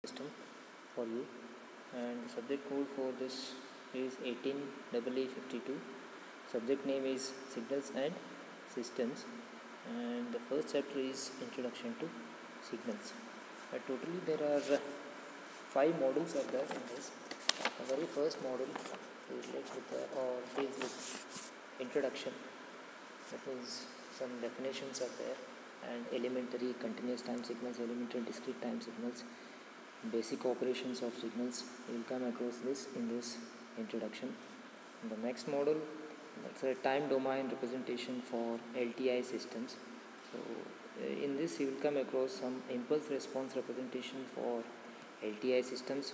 system for you, and the subject code for this is 18AA52. Subject name is Signals and Systems, and the first chapter is Introduction to Signals. Totally there are 5 modules are there in this. The very first module is deals with introduction. That means some definitions are there, and elementary continuous time signals, elementary discrete time signals, basic operations of signals. You will come across this in this introduction. In the next module, that's a time domain representation for LTI systems. So in this you will come across some impulse response representation for LTI systems,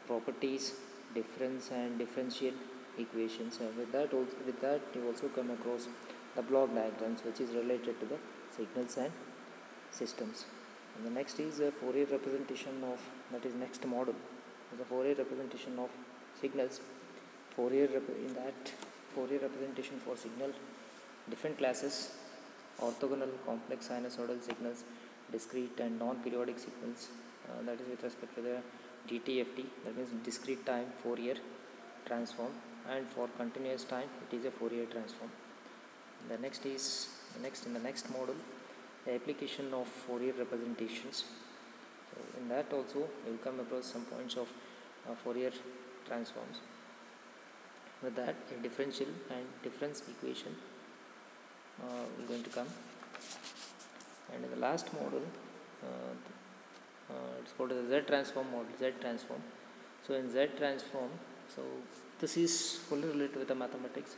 properties, difference and differential equations. With that you also come across the block diagrams, which is related to the signals and systems. And the next is a Fourier representation of, that is next model, the Fourier representation of signals. In that Fourier representation for signal, different classes: orthogonal, complex sinusoidal signals, discrete and non-periodic signals. That is with respect to the DTFT, that means discrete time Fourier transform, and for continuous time it is a Fourier transform. In the next module, the application of Fourier representations. So in that also you will come across some points of Fourier transforms. With that, a differential and difference equation is going to come. And in the last module, it's called the Z transform model. Z transform. So in Z transform, so this is fully related with the mathematics,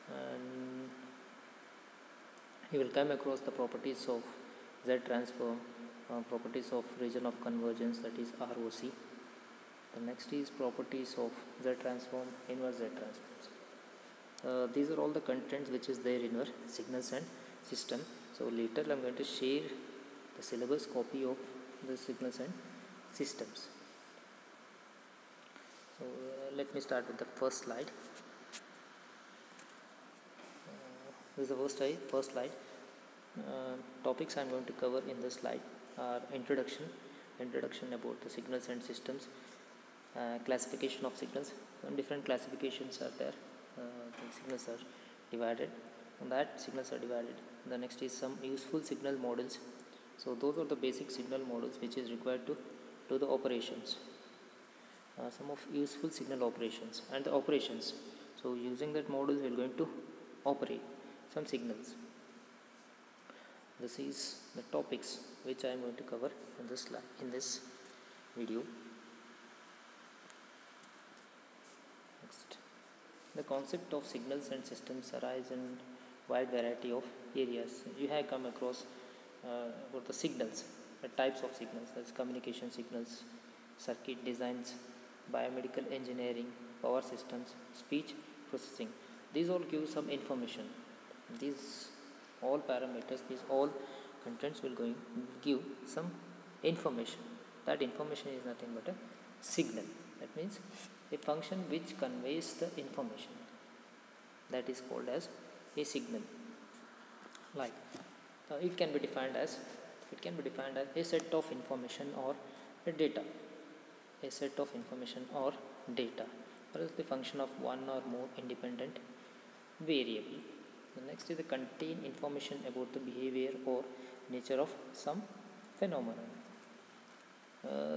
and you will come across the properties of Z transform, properties of region of convergence, that is ROC. The next is properties of Z transform, inverse Z transforms. These are all the contents which is there in your signals and system. So later I am going to share the syllabus copy of the signals and systems. So let me start with the first slide. This is the first slide. Topics I am going to cover in this slide are introduction about the signals and systems, classification of signals. Some different classifications are there. The signals are divided. On that, signals are divided. The next is some useful signal models. So those are the basic signal models which is required to do the operations. Some of useful signal operations and the operations. So using that models, we are going to operate some signals. This is the topics which I am going to cover in this slide, in this video. Next, the concept of signals and systems arise in wide variety of areas. You have come across about the signals, the types of signals, as communication signals, circuit designs, biomedical engineering, power systems, speech processing. These all give some information. These all parameters, these all contents will give some information. That information is nothing but a signal. That means a function which conveys the information. That is called as a signal. Like it can be defined as a set of information or a data. A set of information or data, or is the function of one or more independent variable. The next is the contain information about the behavior or nature of some phenomenon.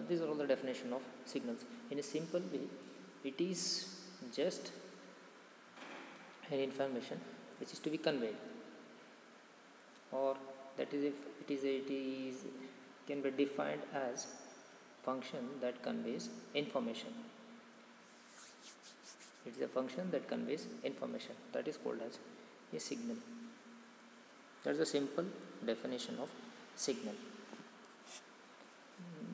These are all the definition of signals. In a simple way, it is just an information which is to be conveyed, or that is it can be defined as function that conveys information. It is a function that conveys information. That is called as a signal. That is a simple definition of signal.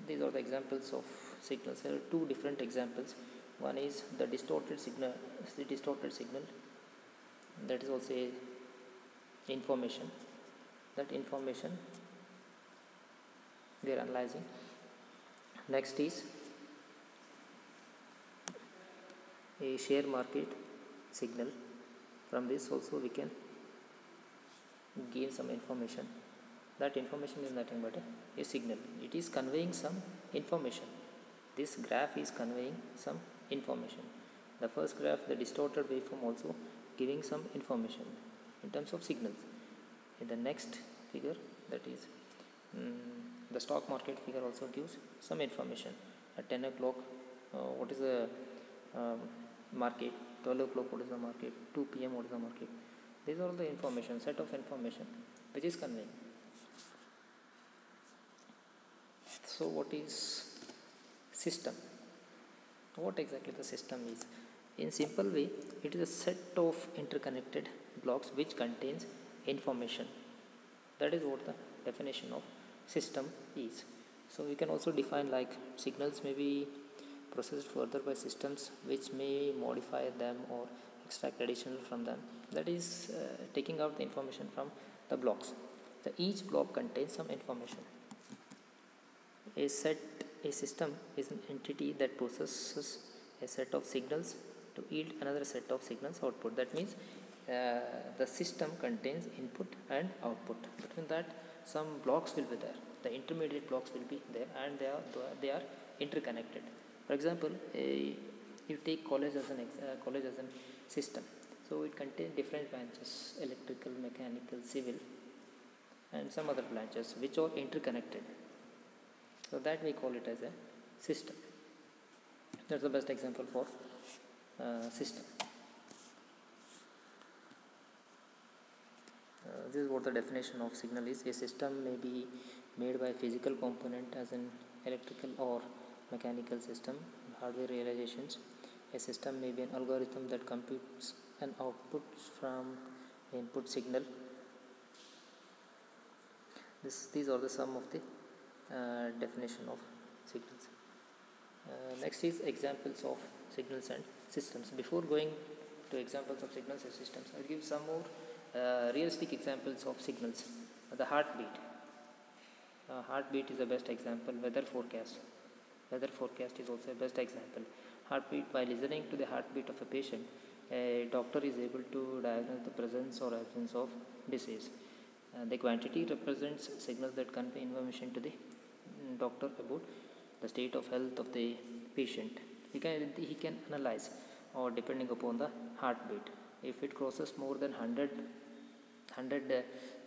These are the examples of signals. There are 2 different examples. One is the distorted signal. That is also a information. That information we are analyzing. Next is a share market signal. From this also we can gain some information. That information is nothing but a signal. It is conveying some information. This graph is conveying some information. The first graph, the distorted waveform, also giving some information in terms of signals. In the next figure, that is the stock market figure, also gives some information. At 10 o'clock, what is the market? 12 o'clock, what is the market? 2 p.m., what is the market? These are the information, set of information which is conveying. So what is system? What exactly the system is? In simple way, it is a set of interconnected blocks which contains information. That is what the definition of system is. So we can also define like signals may be processed further by systems which may modify them or extract additional from them. That is taking out the information from the blocks. So each block contains some information. A system is an entity that processes a set of signals to yield another set of signals output. That means the system contains input and output. Between that, some blocks will be there. The intermediate blocks will be there, and they are interconnected. For example, you take college as a system. So it contains different branches: electrical, mechanical, civil, and some other branches which are interconnected. So that we call it as a system. That's the best example for system. This is what the definition of signal is. A system may be made by physical component as an electrical or mechanical system, hardware realizations. A system may be an algorithm that computes and outputs from input signal. These are the sum of the definition of signals. Next is examples of signals and systems. Before going to examples of signals and systems, I'll give some more realistic examples of signals. The heartbeat. Heartbeat is the best example. Weather forecast is also a best example. Heartbeat. By listening to the heartbeat of a patient, a doctor is able to diagnose the presence or absence of disease. The quantity represents signals that convey information to the doctor about the state of health of the patient. He can analyze, or depending upon the heartbeat, if it crosses more than 100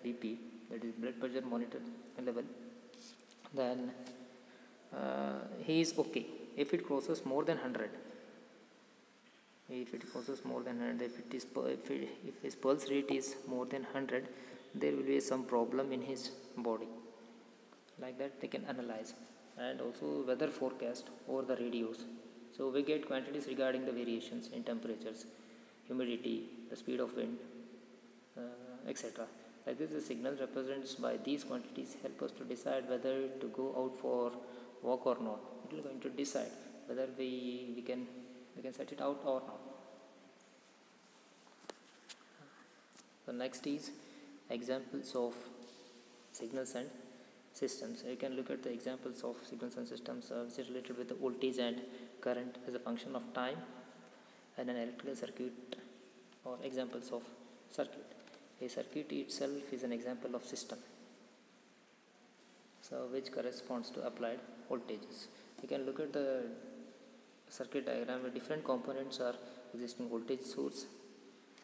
BP, that is blood pressure monitor level, then he is okay. If it crosses more than 100, if his pulse rate is more than 100, there will be some problem in his body. Like that they can analyze. And also weather forecast over the radios. So we get quantities regarding the variations in temperatures, humidity, the speed of wind, etc. Like this, the signal represents by these quantities help us to decide whether to go out for walk or not. It is going to decide whether we can set it out or not. The next is examples of signals and systems. You can look at the examples of signals and systems which is related with the voltage and current as a function of time, and an electrical circuit, or examples of circuit. A circuit itself is an example of system, so which corresponds to applied voltages. You can look at the circuit diagram where different components are existing: voltage source,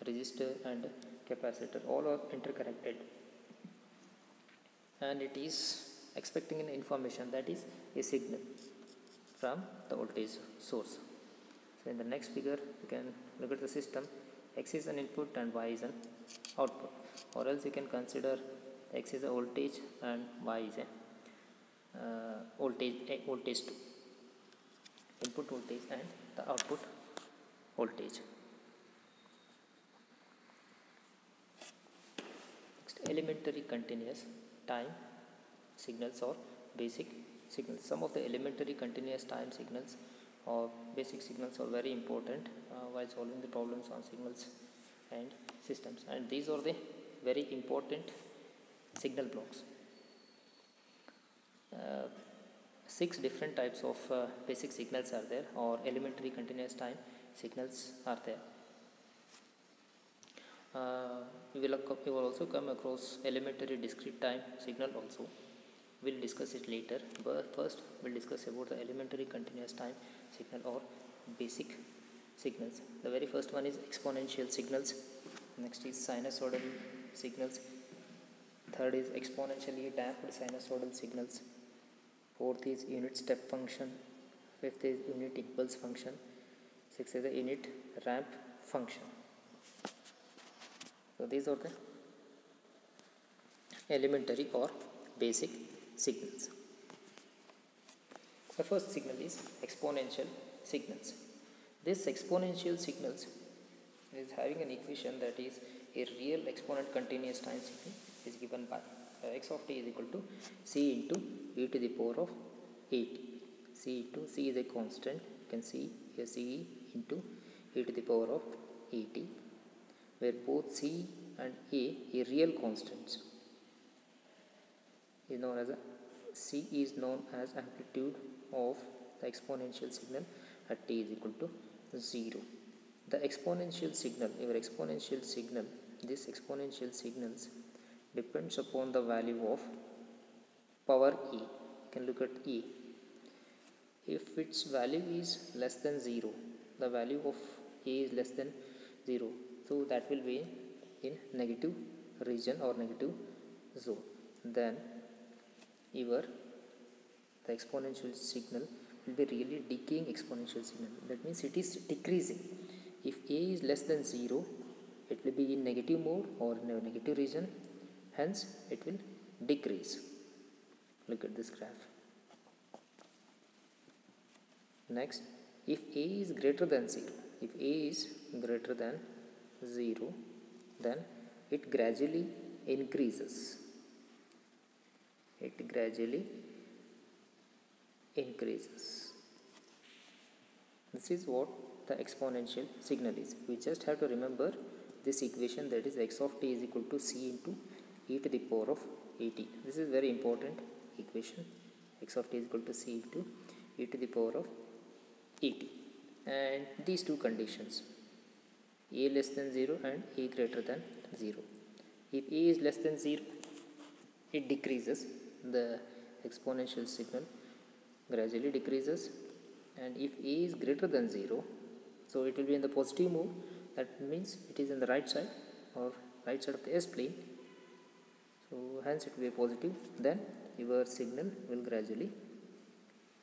resistor and capacitor. All are interconnected, and it is expecting an information, that is a signal from the voltage source. So in the next figure you can look at the system. X is an input and Y is an output, or else you can consider X is a voltage and Y is a voltage 2, input voltage and the output voltage. Next, elementary continuous time signals or basic signals. Some of the elementary continuous time signals or basic signals are very important while solving the problems on signals and systems, and these are the very important signal blocks. 6 different types of basic signals are there, or elementary continuous time signals are there. you will also come across elementary discrete time signal also. We'll discuss it later, but first we'll discuss about the elementary continuous time signal or basic signals. The very first one is exponential signals, next is sinusoidal signals, third is exponentially damped sinusoidal signals, fourth is unit step function, fifth is unit impulse function, sixth is the unit ramp function. So these are the elementary or basic signals. The first signal is exponential signals. This exponential signals is having an equation that is a real exponent continuous time signal is given by x of t is equal to c into e to the power of at. C is a constant, you can see here c into e to the power of at, where both c and a real constants. Is known as c is known as amplitude of the exponential signal at t is equal to 0. The exponential signal, this exponential signals depends upon the value of power e. You can look at e. If its value is less than 0, the value of a is less than 0, so that will be in negative region or negative zone. Then the exponential signal will be really decaying exponential signal. That means it is decreasing. If a is less than 0, it will be in negative mode or in a negative region, hence it will decrease. Look at this graph. Next, if a is greater than 0, then it gradually increases. This is what the exponential signal is. We just have to remember this equation, that is x of t is equal to c into e to the power of at. This is very important equation. X of t is equal to c into e to the power of at. And these two conditions, a less than 0 and a greater than 0. If a is less than 0, it decreases. The exponential signal gradually decreases. And if a is greater than 0, so it will be in the positive mode. That means it is in the right side or right side of the S plane. So hence it will be positive. Then your signal will gradually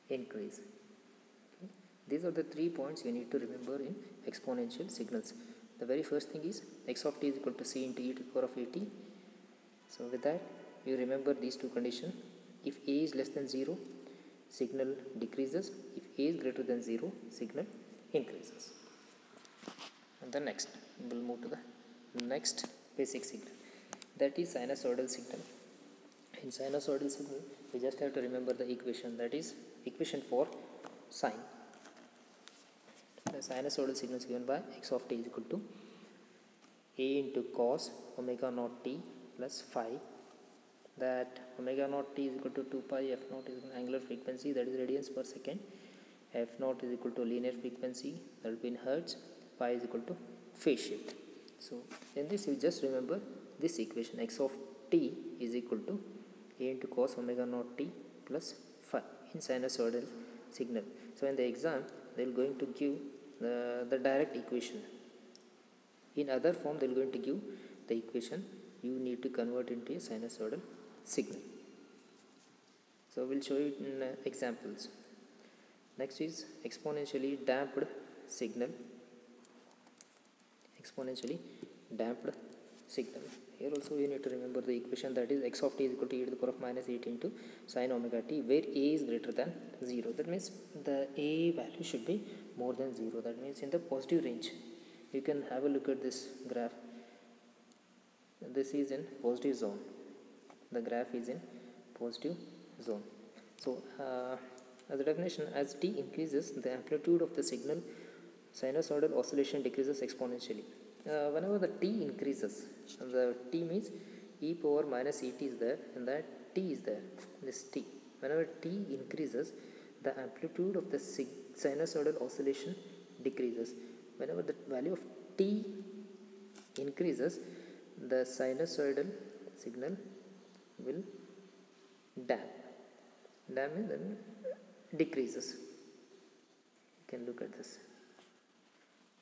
increase. Okay. These are the 3 points you need to remember in exponential signals. The very first thing is x of t is equal to c into e to the power of at. So with that, you remember these two conditions. If a is less than 0, signal decreases. If a is greater than 0, signal increases. And the next, we will move to the next basic signal, that is sinusoidal signal. In sinusoidal signal, we just have to remember the equation, that is equation for sine. The sinusoidal signal is given by x of t is equal to a into cos omega naught t plus phi, that omega naught t is equal to 2 pi, f naught is angular frequency, that is radians per second, f naught is equal to linear frequency, that will be in hertz, pi is equal to phase shift. So in this, you just remember this equation, x of t is equal to a into cos omega naught t plus phi in sinusoidal signal. So in the exam, they are going to give the direct equation. In other form, they are going to give the equation. You need to convert into a sinusoidal signal. So we'll show you in examples. Next is exponentially damped signal. Here also you need to remember the equation, that is x of t is equal to e to the power of minus 8 into sin omega t, where a is greater than 0. That means the a value should be more than 0. That means in the positive range. You can have a look at this graph. This is in positive zone. The graph is in positive zone. So as a definition, as t increases, the amplitude of the signal sinusoidal oscillation decreases exponentially. Whenever the t increases, the t means e power minus et is there, and that t is there, this t. Whenever t increases, the amplitude of the sinusoidal oscillation decreases. Whenever the value of t increases, the sinusoidal signal will damp. Damp means then decreases. You can look at this,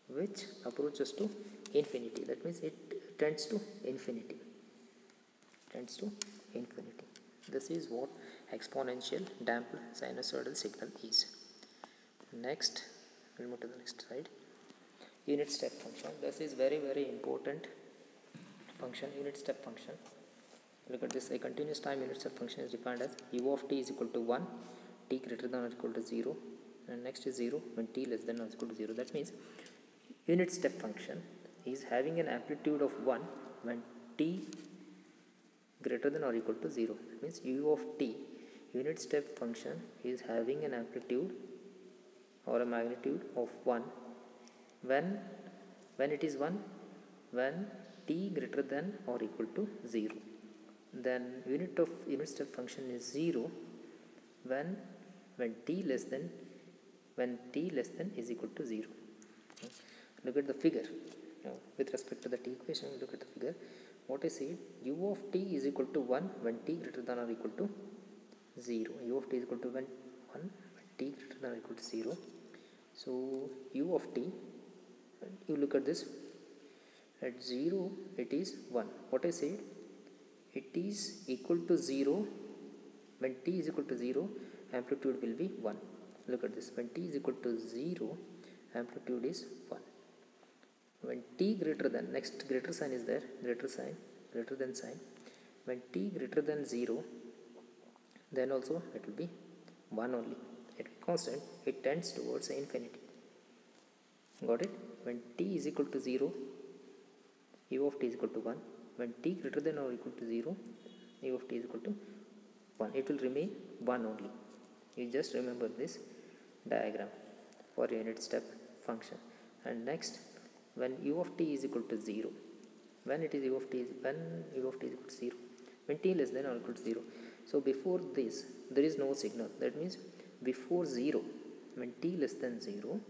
which approaches to infinity. That means it tends to infinity. This is what exponential damped sinusoidal signal is. Next, we'll move to the next slide. Unit step function. This is very important function, unit step function. Look at this. A continuous time unit step function is defined as u of t is equal to 1, t greater than or equal to 0, and next is 0 when t less than or equal to 0. That means unit step function is having an amplitude of 1 when t greater than or equal to 0. That means u of t, unit step function, is having an amplitude or a magnitude of 1 when it is 1 when t greater than or equal to 0. Then unit step function is 0 when t less than is equal to 0. Look at the figure. Now, with respect to the t equation, look at the figure. What I said, u of t is equal to 1 when t greater than or equal to 0. U of t is equal to 1 when t greater than or equal to 0. So u of t, you look at this, at 0 it is 1. What I said, it is equal to 0 when t is equal to 0, amplitude will be 1. Look at this, when t is equal to 0, amplitude is 1. When t greater than, next greater sign is there, greater than sign. When t greater than 0, then also it will be 1 only. It will be constant, it tends towards infinity. Got it? When t is equal to 0, u of t is equal to 1. When t greater than or equal to 0, u of t is equal to 1. It will remain 1 only. You just remember this diagram for unit step function. And next, when u of t is equal to 0, when u of t is equal to 0, when t less than or equal to 0. So before this there is no signal. That means before 0, when t less than 0,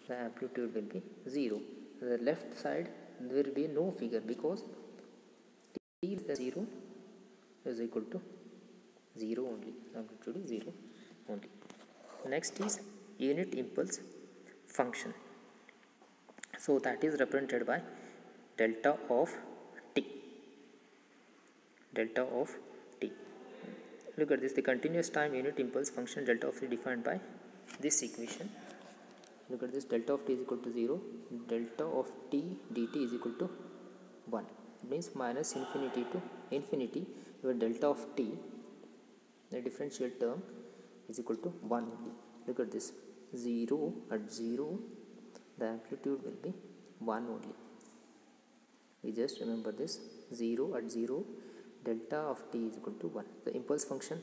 the amplitude will be 0. The left side there will be no figure because t less than 0 is equal to 0 only. Amplitude is 0 only. Next is unit impulse function. So that is represented by delta of t. Look at this, the continuous time unit impulse function delta of t defined by this equation. Look at this, delta of t is equal to 0, delta of t dt is equal to 1. It means minus infinity to infinity, your delta of t, the differential term, is equal to 1 only. Look at this, 0 at 0, the amplitude will be 1 only. We just remember this, 0 at 0, delta of t is equal to 1. The impulse function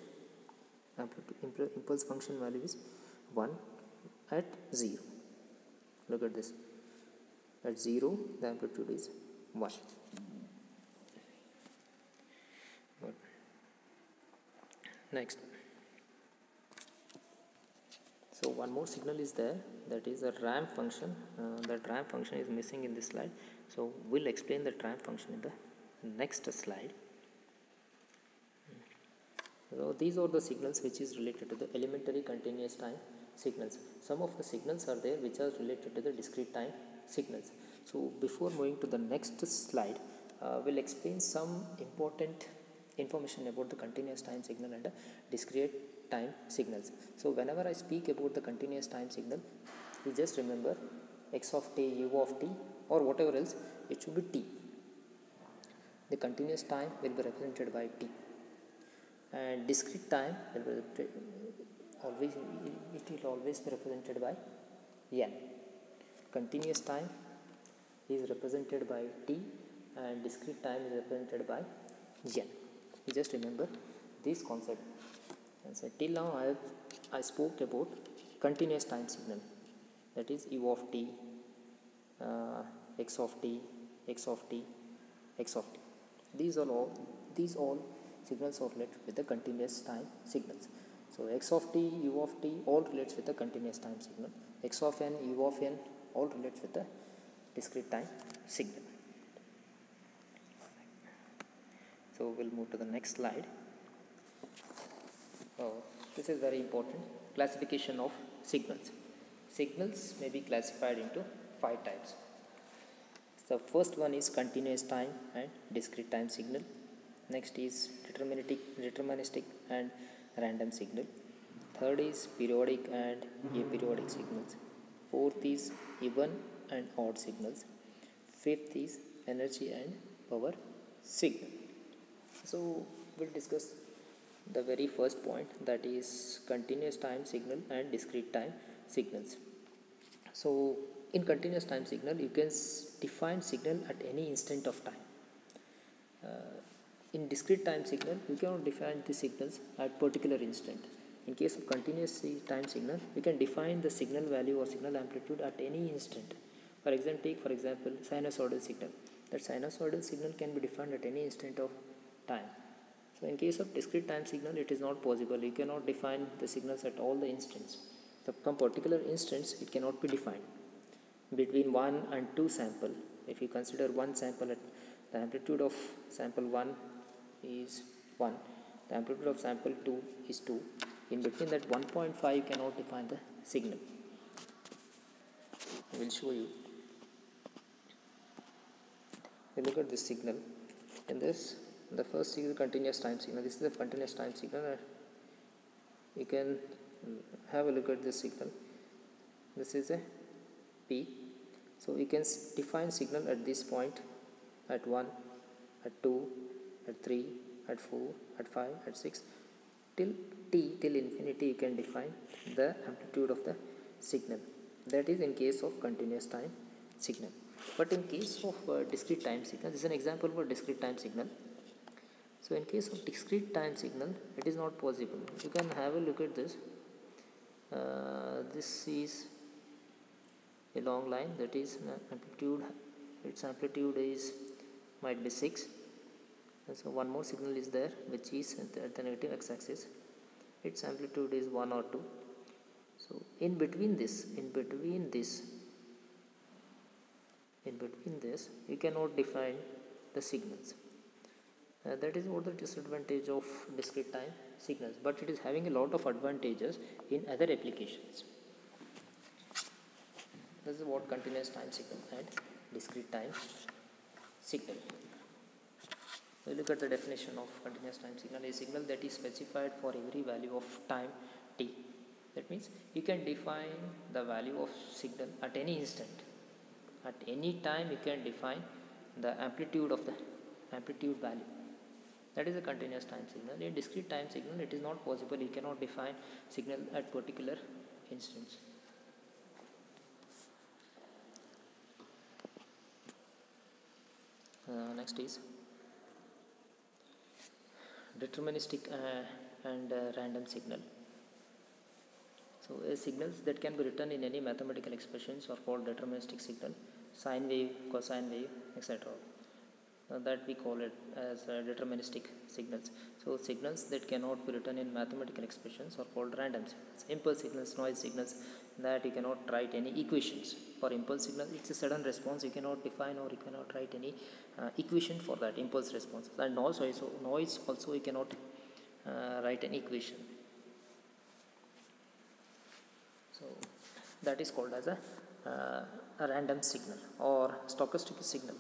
value is 1 at 0. Look at this, at 0 the amplitude is 1. Good. Next, so one more signal is there, that is a ramp function. That ramp function is missing in this slide, so we'll explain the ramp function in the next slide. So these are the signals which is related to the elementary continuous time signals. Some of the signals are there which are related to the discrete time signals. So before moving to the next slide, we'll explain some important information about the continuous time signal and discrete time signals. So whenever I speak about the continuous time signal, you just remember x of t, u of t, or whatever else, it should be t. The continuous time will be represented by t, and discrete time will be always be represented by n. Continuous time is represented by t and discrete time is represented by n. You just remember this concept. And so till now I spoke about continuous time signal, that is u of t, x of t, x of t, x of t. These all signals are related with the continuous time signals. So x of t, u of t all relates with the continuous time signal. X of n, u of n all relates with the discrete time signal. So we'll move to the next slide. This is very important. Classification of signals. Signals may be classified into 5 types. The first one is continuous time and discrete time signal. Next is deterministic and random signal. Third is periodic and aperiodic signals. Fourth is even and odd signals. Fifth is energy and power signal. So we'll discuss the very first point, that is continuous time signal and discrete time signals. So in continuous time signal, you can define signal at any instant of time. In discrete time signal, you cannot define the signals at particular instant. In case of continuous time signal, we can define the signal value or signal amplitude at any instant. For example, take for example sinusoidal signal. That sinusoidal signal can be defined at any instant of time. So in case of discrete time signal, it is not possible. You cannot define the signals at all the instants. So from particular instance, it cannot be defined. Between 1 and 2 sample, if you consider one sample, at the amplitude of sample 1 is 1, the amplitude of sample 2 is 2. In between that 1.5, you cannot define the signal. I will show you. You look at this signal. In this, the first is the continuous time signal. This is the continuous time signal. You can have a look at this signal. This is a P. So you can define signal at this point, at 1, at 2, at 3, at 4, at 5, at 6, till t, till infinity. You can define the amplitude of the signal. That is in case of continuous time signal. But in case of discrete time signal, this is an example for discrete time signal. So in case of discrete time signal, it is not possible. You can have a look at this. This is a long line, that is amplitude. Its amplitude is might be 6. And so one more signal is there, which is at the negative x-axis. Its amplitude is 1 or 2. So in between this, you cannot define the signals. That is what the disadvantage of discrete time signals, but it is having a lot of advantages in other applications. This is what continuous time signal and discrete time signal. We look at the definition of continuous time signal. A signal that is specified for every value of time t. That means you can define the value of signal at any instant. At any time you can define the amplitude of the amplitude value. That is a continuous time signal. In discrete time signal, it is not possible. You cannot define signal at particular instance. Next is deterministic and random signal. So signals that can be written in any mathematical expressions are called deterministic signal. Sine wave, cosine wave, etc. That we call it as deterministic signals. So signals that cannot be written in mathematical expressions are called random signals. Impulse signals, noise signals, that you cannot write any equations. For impulse signal, it's a sudden response. You cannot define or you cannot write any equation for that impulse response. And noise also you cannot write an equation. So that is called as a random signal or stochastic signal.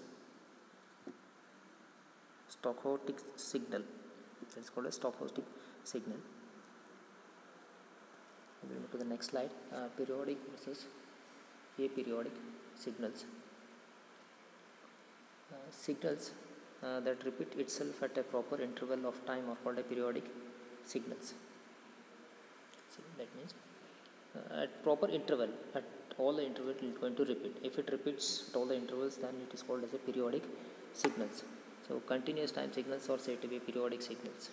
Stochastic signal. That is called a stochastic signal. We will move to the next slide. Periodic versus aperiodic signals. Signals that repeat itself at a proper interval of time are called a periodic signals. So that means at proper interval, at all the interval it is going to repeat. If it repeats at all the intervals, then it is called as a periodic signals. So continuous time signals are said to be periodic signals.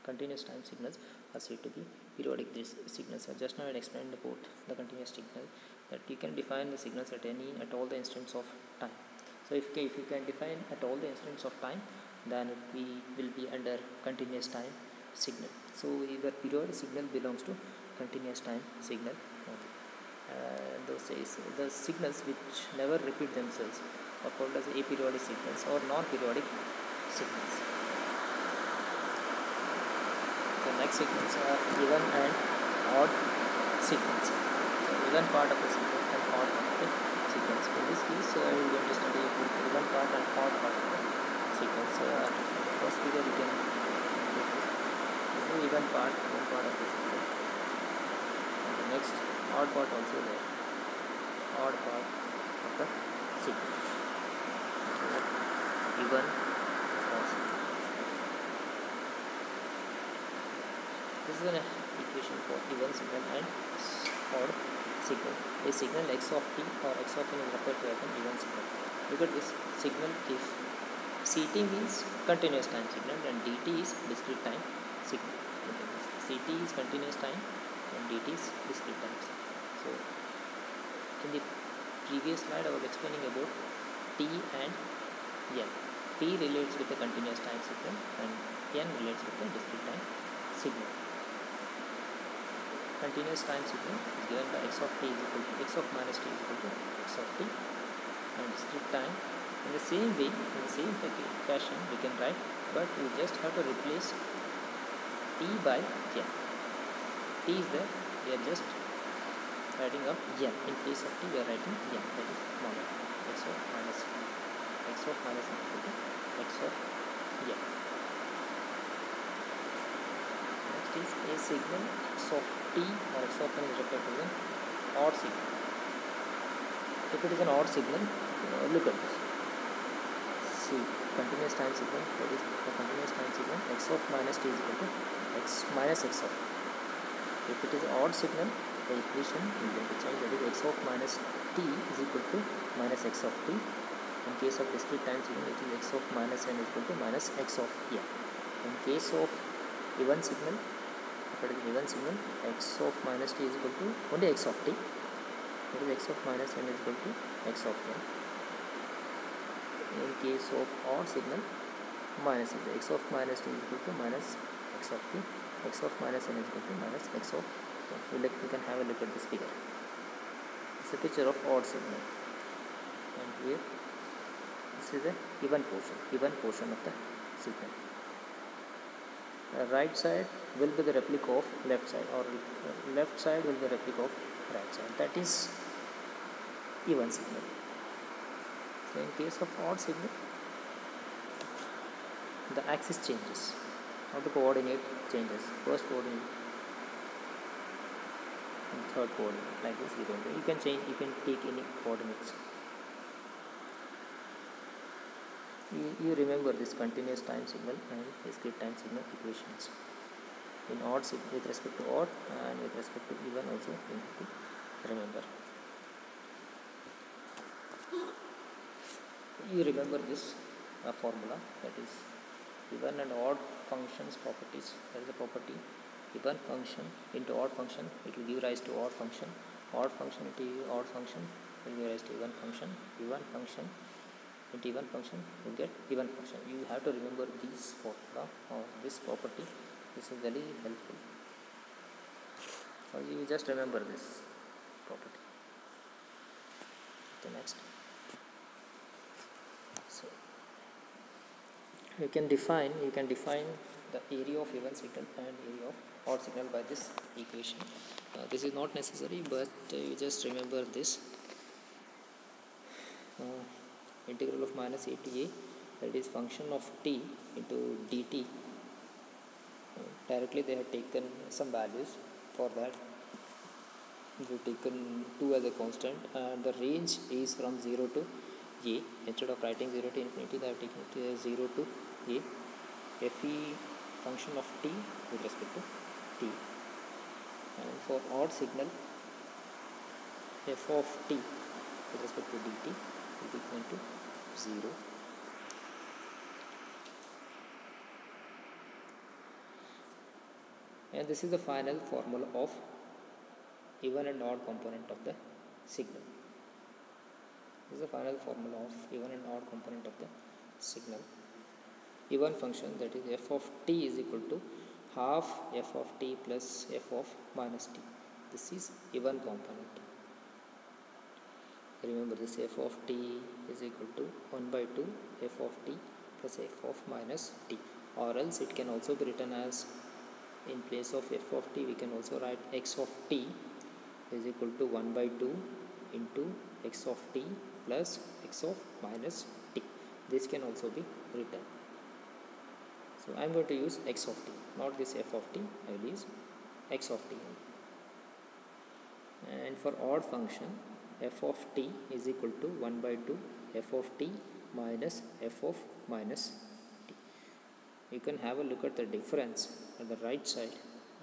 Continuous time signals are said to be periodic signals. So just now I explained about the continuous signal, that you can define the signals at all the instants of time. So if you can define at all the instants of time, then we will be under continuous time signal. So the periodic signal belongs to continuous time signal. The signals which never repeat themselves are called as aperiodic signals or non-periodic signals. So next sequence are even and odd sequence. So even part of the sequence and odd part of the sequence. In this case, we are going to study even part and odd part of the sequence. The first figure you can take this. This is the even part of the sequence. And the next odd part also there. Odd part of the sequence. So even odd sequence. This is an equation for even signal and odd signal. A signal x of t or x of n is referred to as an even signal. Look at this signal. If Ct means continuous time signal and dt is discrete time signal. Look at this. Ct is continuous time and dt is discrete time. So in the previous slide I was explaining about t and n. T relates with the continuous time signal and n relates with the discrete time signal. Continuous time signal is given by x of t is equal to x of minus t is equal to x of t, and discrete time in the same way, in the same fashion we can write, but we just have to replace t by n. T is there, we are just writing up n. In place of t we are writing n, that is normal x of minus n. X of minus n equal to x of n. Next is a signal x of t or x of n is referred to as an odd signal. If it is an odd signal, look at this. See, continuous time signal, that is the continuous time signal x of minus t is equal to x minus x of t. If it is odd signal, the equation is going to change, that is x of minus t is equal to minus x of t. In case of discrete time signal, it is x of minus n is equal to minus x of n. In case of even signal, if it is even signal, x of minus t is equal to only x of t, that is x of minus n is equal to x of n. In case of odd signal, minus x of minus t is equal to minus x of t, x of minus n is equal to minus x of n. We can have a look at this figure. It's a picture of odd signal, and here this is the even portion of the signal. Right side will be the replica of left side, or left side will be the replica of right side. That is even signal. So in case of odd signal, the axis changes, or the coordinate changes. First coordinate and third coordinate, like this. You can change. You can take any coordinates. You remember this continuous time signal and discrete time signal equations. In odd signal, with respect to odd and with respect to even also you have to remember. You remember this formula, that is even and odd functions properties. That is the property even function into odd function, it will give rise to odd function. Odd function into odd function will give rise to even function. Even function into even function you get even function. You have to remember this formula or this property. This is very helpful. So you just remember this property. Okay, next. So you can define the area of even signal and area of odd signal by this equation. This is not necessary, but you just remember this. Integral of minus a to a, that is function of t into dt. Directly they have taken some values. For that they have taken 2 as a constant, and the range is from 0 to a. Instead of writing 0 to infinity, they have taken it as 0 to a. Fe function of t with respect to t. And for odd signal, f of t with respect to dt is equal to 0. And this is the final formula of even and odd component of the signal. This is the final formula of even and odd component of the signal. Even function, that is f of t is equal to half f of t plus f of minus t. This is even component. Remember, this f of t is equal to 1 by 2 f of t plus f of minus t, or else it can also be written as in place of f of t we can also write x of t is equal to 1 by 2 into x of t plus x of minus t. This can also be written. So I am going to use x of t, not this f of t, I will use x of t. And for odd function, f of t is equal to 1 by 2 f of t minus f of minus t. You can have a look at the difference at the right side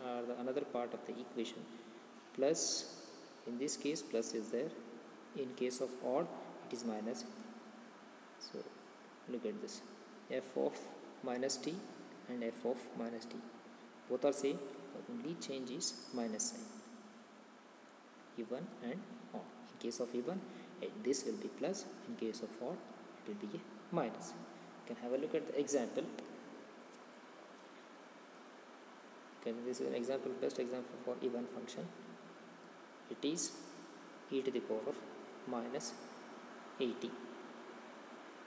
or the another part of the equation. Plus, in this case plus is there, in case of odd it is minus. So look at this, f of minus t and f of minus t both are same, the only change is minus sign, even and odd. In case of even this will be plus, in case of odd it will be a minus. You can have a look at the example. Okay, this is an example, best example for even function. It is e to the power of minus 80.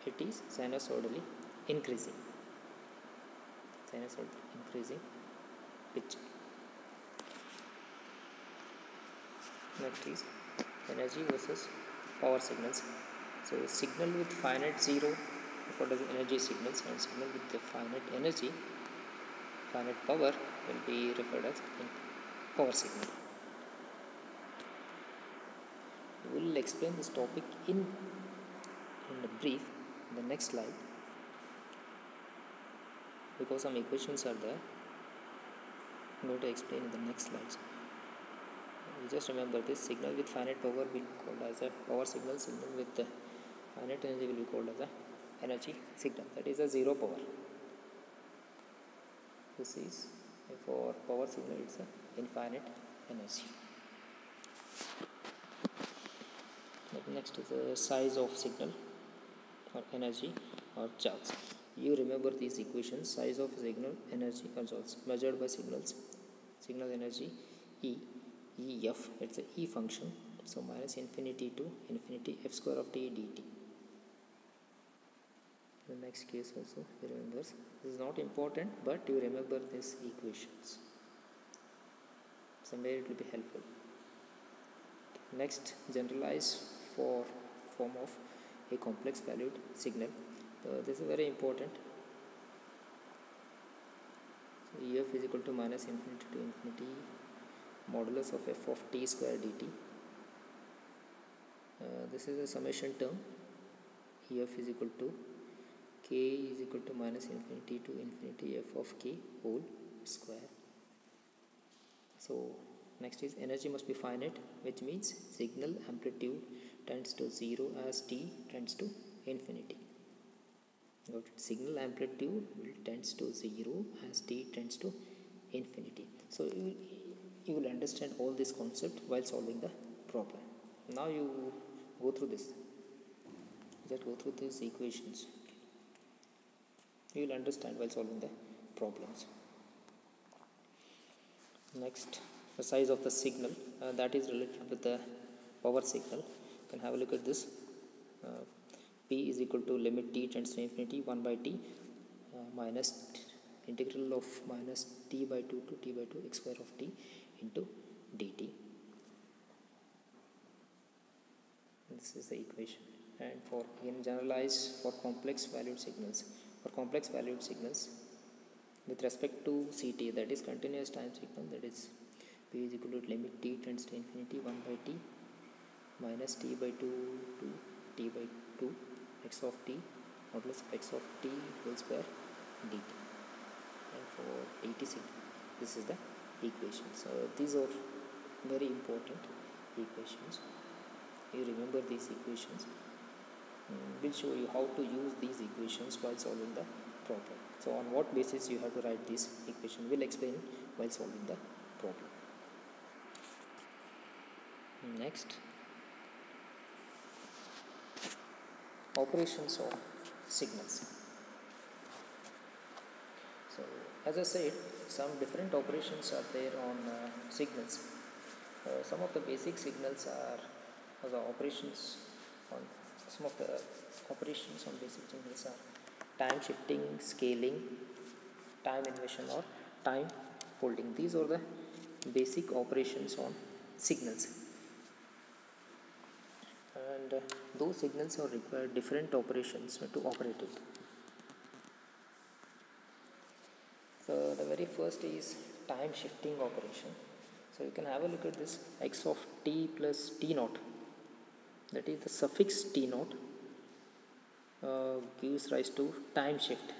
It is sinusoidally increasing picture. Next is energy versus power signals. So signal with finite zero referred as energy signals, and signal with the finite energy, finite power will be referred as power signal. We will explain this topic in brief in the next slide, because some equations are there. I am going to explain in the next slides. You just remember this, signal with finite power will be called as a power signal, signal with the finite energy will be called as a energy signal, that is a zero power. This is for power signal, it's a infinite energy. Next is the size of signal or energy or charge. You remember these equations, size of signal, energy or charge measured by signal energy EF, it's a E function, so minus infinity to infinity f square of t dt. The next case also you remember, this is not important but you remember these equations, somewhere it will be helpful. Next, generalize for form of a complex valued signal. This is very important. So EF is equal to minus infinity to infinity modulus of f of t square dt. This is a summation term. EF is equal to k is equal to minus infinity to infinity f of k whole square. So next is energy must be finite, which means signal amplitude tends to 0 as t tends to infinity. Signal amplitude tends to 0 as t tends to infinity. So you will understand all this concept while solving the problem. Now you go through this. Just go through these equations. You will understand while solving the problems. Next, the size of the signal, that is related with the power signal. You can have a look at this. P is equal to limit t tends to infinity 1 by t minus integral of minus t by 2 to t by 2 x square of t into dt. This is the equation. And for again generalize for complex valued signals. For complex valued signals with respect to CT, that is continuous time signal, that is P is equal to limit t tends to infinity 1 by t minus t by 2 to t by 2 x of t modulus of x of t whole square dt. And for dt signal, this is the equation. So these are very important equations. You remember these equations. We'll show you how to use these equations while solving the problem. So on what basis you have to write this equation, we'll explain while solving the problem. Next, operations of signals. So as I said, some different operations are there on signals. Some of the basic signals are the operations on some of the operations on basic signals are time shifting, scaling, time inversion or time folding. These are the basic operations on signals, and those signals are required different operations to operate it. So the very first is time shifting operation. So you can have a look at this x of t plus t naught, that is the suffix t naught gives rise to time shift,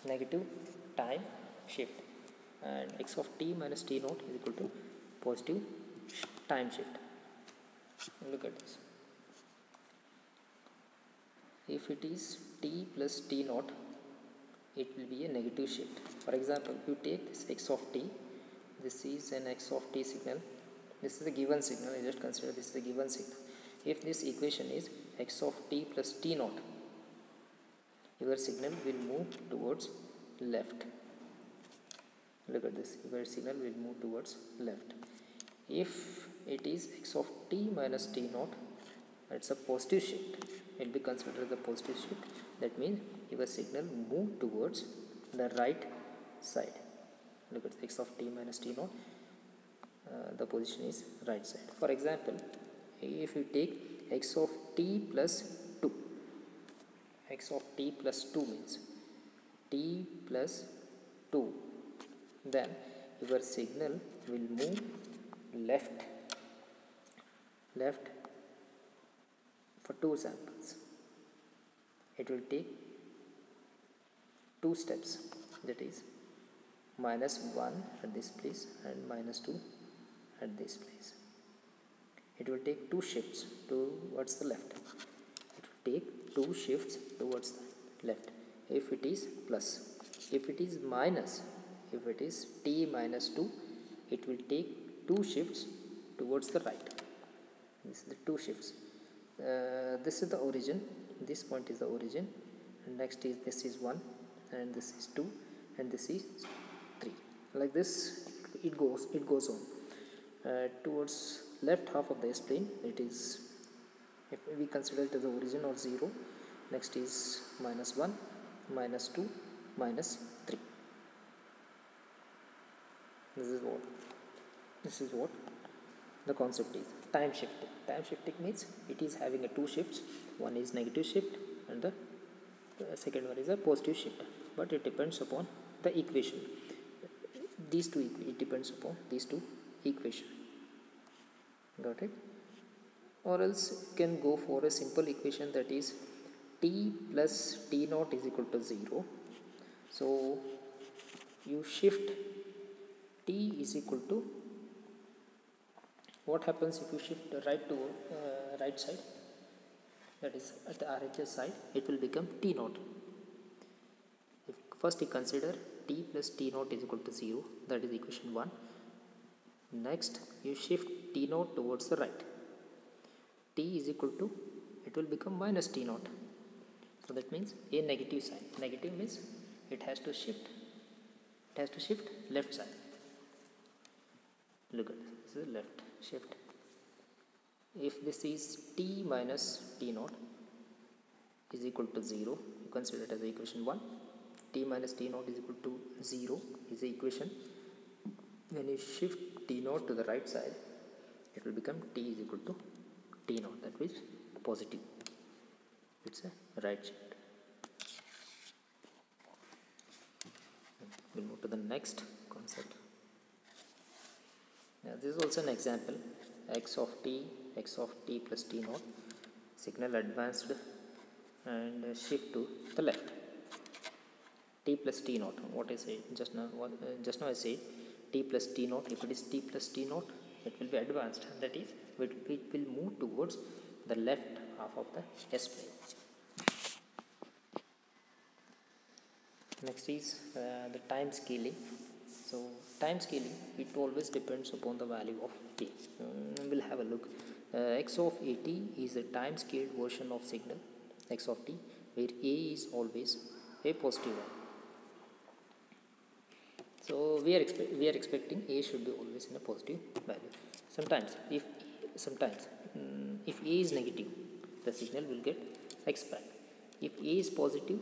negative time shift, and x of t minus t naught is equal to positive time shift. Look at this. If it is t plus t naught, it will be a negative shift. For example, you take this x of t, this is an x of t signal, this is a given signal, I just consider this is a given signal. If this equation is x of t plus t naught, your signal will move towards left. Look at this, your signal will move towards left. If it is x of t minus t naught, it's a positive shift, it will be considered as a positive shift. That means your signal move towards the right side. Look at x of t minus t naught, the position is right side. For example, if you take x of t plus 2, x of t plus 2 means t plus 2, then your signal will move left for 2 samples. It will take 2 steps, that is minus 1 at this place and minus 2 at this place. It will take 2 shifts towards the left. It will take 2 shifts towards the left. If it is plus, if it is minus, if it is t minus 2, it will take 2 shifts towards the right. This is the 2 shifts. This is the origin, this point is the origin, and next is this is 1, and this is 2, and this is 3. Like this it goes on. Towards left half of the S-plane, it is, if we consider it as the origin or 0, next is minus 1, minus 2, minus 3. This is what the concept is. Time shifting. Time shifting means it is having a 2 shifts. One is negative shift and the second one is a positive shift. But it depends upon the equation. It depends upon these two equations. Got it? Or else you can go for a simple equation, that is t plus t naught is equal to 0. So you shift t is equal to, what happens if you shift right to right side, that is at the RHS side, it will become t naught. If first you consider t plus t naught is equal to 0, that is equation 1. Next you shift t naught towards the right, t is equal to, it will become minus t naught. So that means a negative sign. Negative means it has to shift left side. Look at this is left shift. If this is t minus t naught is equal to 0, you consider it as equation 1. T minus t naught is equal to 0 is the equation. When you shift t naught to the right side, it will become t is equal to t naught, that means positive. It's a right shift. We'll move to the next concept. Now this is also an example. X of t plus t naught, signal advanced and shift to the left. T plus t naught, what I said just now I said t plus t naught. If it is t plus t naught, it will be advanced, that is it will move towards the left half of the S-plane. Next is the time scaling. So time scaling, it always depends upon the value of t. We'll have a look. X of at is a time scaled version of signal x of t, where a is always a positive one. So we are expecting a should be always in a positive value. Sometimes if a is negative, the signal will get expanded. If a is positive,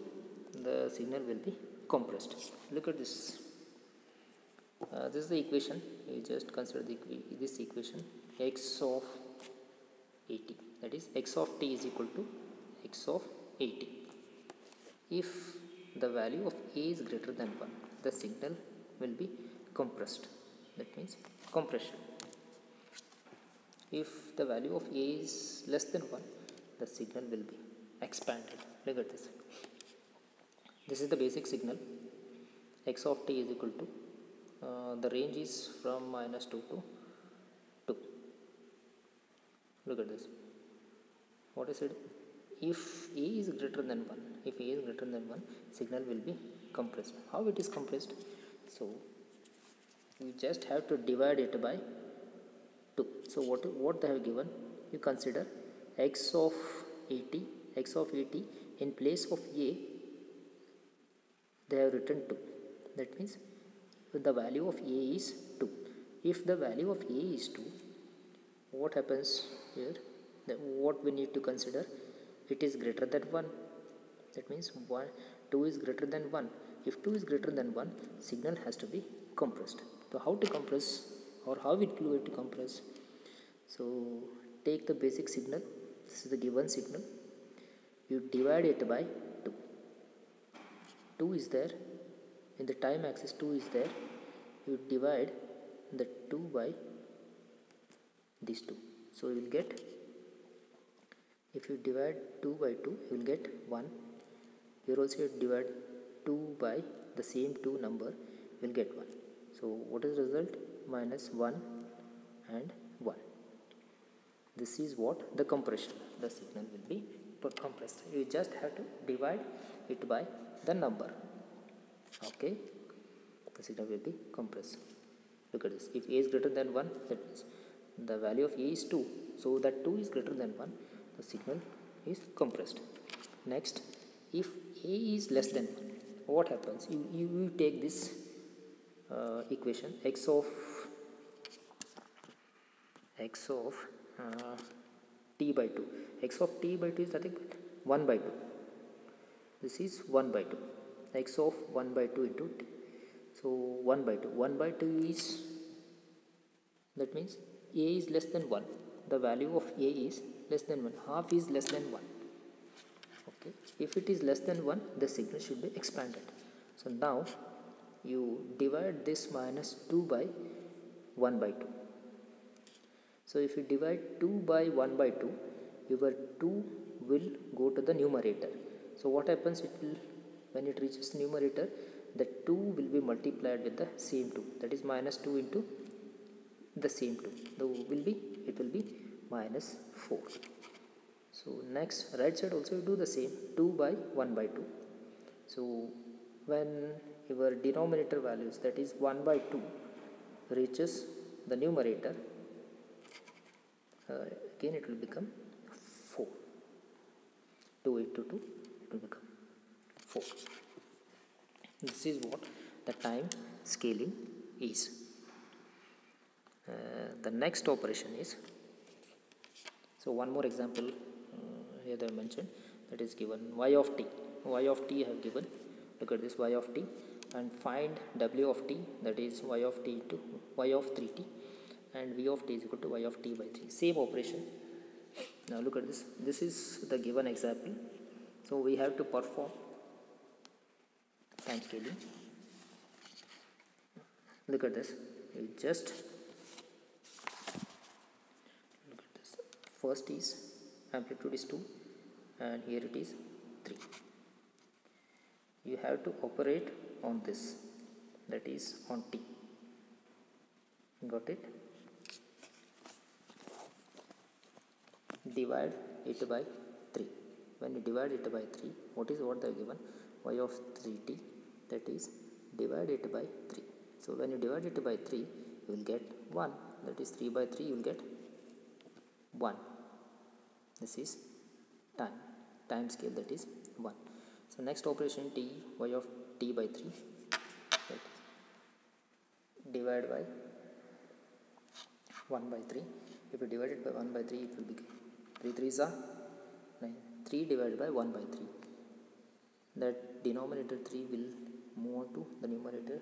the signal will be compressed. Look at this. This is the equation. You just consider this equation x of 80, that is x of t is equal to x of 80. If the value of a is greater than 1, the signal will be compressed, that means compression. If the value of a is less than 1, the signal will be expanded. Look at this. This is the basic signal. X of t is equal to the range is from -2 to 2. Look at this. What is it? If a is greater than 1, signal will be compressed. How it is compressed? So you just have to divide it by 2. So what they have given, you consider x of 80 in place of a they have written 2. That means the value of a is 2. If the value of a is 2, what happens here? What we need to consider, it is greater than 1. That means 2 is greater than 1. If 2 is greater than 1, signal has to be compressed. So how to compress, or how it will to compress? So take the basic signal. This is the given signal. You divide it by 2. 2 is there in the time axis. 2 is there. You divide the 2 by these 2. So you will get, if you divide 2 by 2, you will get 1. Here also you divide 2 by the same 2 number, you will get 1. So what is the result? -1 and 1. This is what the compression. The signal will be compressed. You just have to divide it by the number. Okay, the signal will be compressed. Look at this. If a is greater than 1, that means the value of a is 2. So that 2 is greater than 1, the signal is compressed. Next, if a is less than 1, what happens? You take this equation x of t by 2. X of t by 2 is nothing but 1 by 2. This is 1 by 2. X of 1 by 2 into t. So 1 by 2. 1 by 2 is, that means a is less than 1. The value of a is less than 1. Half is less than 1. Okay. If it is less than 1, the signal should be expanded. So now you divide this -2 by 1 by 2. So if you divide 2 by 1 by 2, your 2 will go to the numerator. So what happens? It will, when it reaches numerator, the 2 will be multiplied with the same 2. That is -2 into the same 2. It will be -4. So next, right side also you do the same. 2 by 1 by 2. So when your denominator values, that is 1 by 2, reaches the numerator, again it will become 4. 2 into 2, it will become 4. This is what the time scaling is. The next operation is, so one more example here they have mentioned, that is given y of t. Y of t I have given. Look at this, y of t, and find w of t, that is y of t into y of 3t, and v of t is equal to y of t by 3. Same operation. Now look at this. This is the given example. So we have to perform time scaling. Look at this. You just look at this. First is amplitude is 2, and here it is 3. You have to operate on this, that is on t. Got it? Divide it by 3. When you divide it by 3, what they have given? Y of 3t, that is divide it by 3. So when you divide it by 3, you will get 1. That is 3 by 3, you will get 1. This is time scale, that is 1. So next operation, t, y of t by 3, that is divide by 1 by 3. If you divide it by 1 by 3, it will become 3 3s are 9. 3 divided by 1 by 3. That denominator 3 will move on to the numerator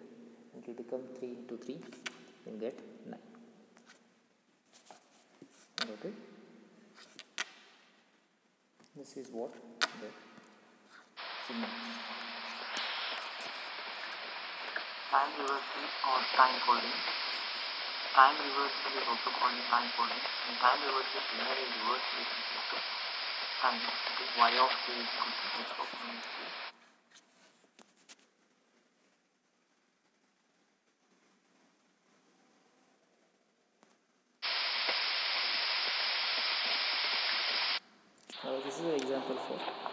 it will become 3 into 3, you will get 9. Got it? This is what the sigma is. Time reversal or time folding. Time reversal is also called time folding. And time reversal is linearly reversed with respect to time. That is y of t is equal to x of minus t. This is an example for